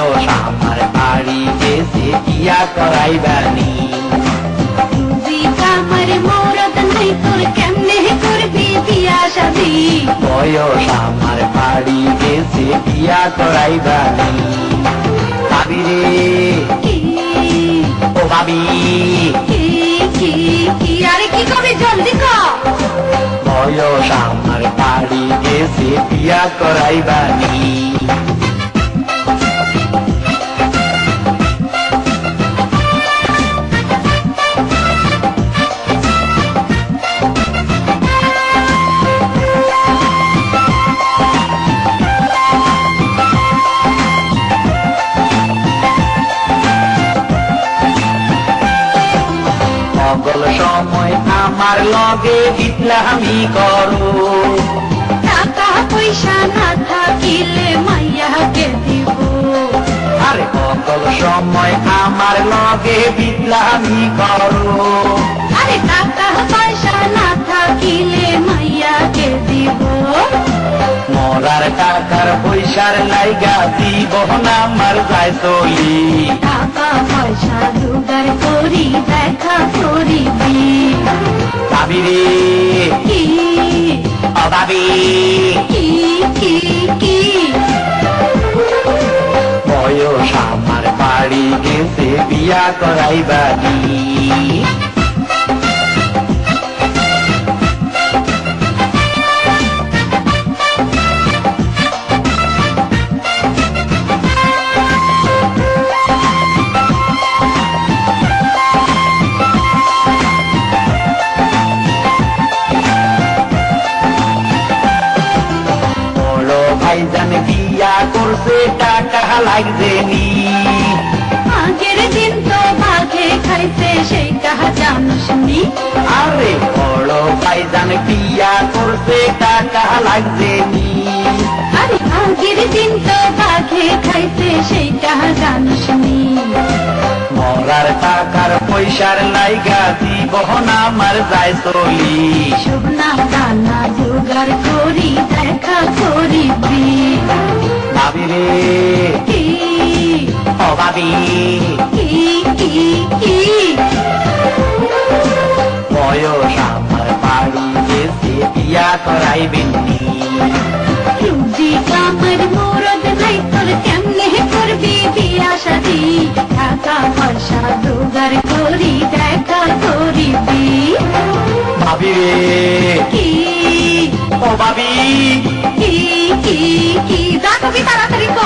বয়স আমার বাড়ি গেছে বিয়া করাইবানি আমার মরদ নাই তোর কেমনে করবি বিয়া শাদি বয়স আমার বাড়ি গেছে বিয়া করাইবানি ভাবি রে কি ও ভাবি কি কি কি আরে কি কবি জলদি ক বয়স আমার বাড়ি গেছে বিয়া করাইবানি সকল সময় আমার লগে ইসলামি করো টাকা পয়সা না থাকিলে মাইয়াকে দিব আরে সকল সময় আমার লগে ইসলামি করো আরে টাকা পয়সা না থাকিলে মাইয়াকে দিব মরার টাকার পয়সার লাইগা জীবন আমার যায় চলি টাকা পয়সা জোগাড় করি দেখা করিবি ভাবি রে কি ও ভাবি কি কি কি বয়স আমার বাড়ি গেছে বিয়া করাইবানি ভাইজান বিয়া করছে টাকা লাগছে নি আগের দিন তো বাঘে খাইছে সেইটা জানিস নি আরে বড় ভাইজান বিয়া করছে টাকা লাগছে নি আরে আগের দিন তো বাঘে খাইছে সেইটা জানিস নি মরার টাকার পয়সার লাইগা জীবন আমার যায় চলি শুকনা দানা জোগাড় করি দেখা করিবি ভাবি রে কি ও ভাবি কি কি কি বয়স আমার বাড়ি গেছে বিয়া করাইবেননি রুজি কামার মরদ নাই তোর কেমনে করবি বিয়া শাদি টাকা পয়সা জোগাড় করি দেখা করিবি ভাবি রে কি ও ভাবি কি কি কি যা কবি তাড়াতাড়ি কর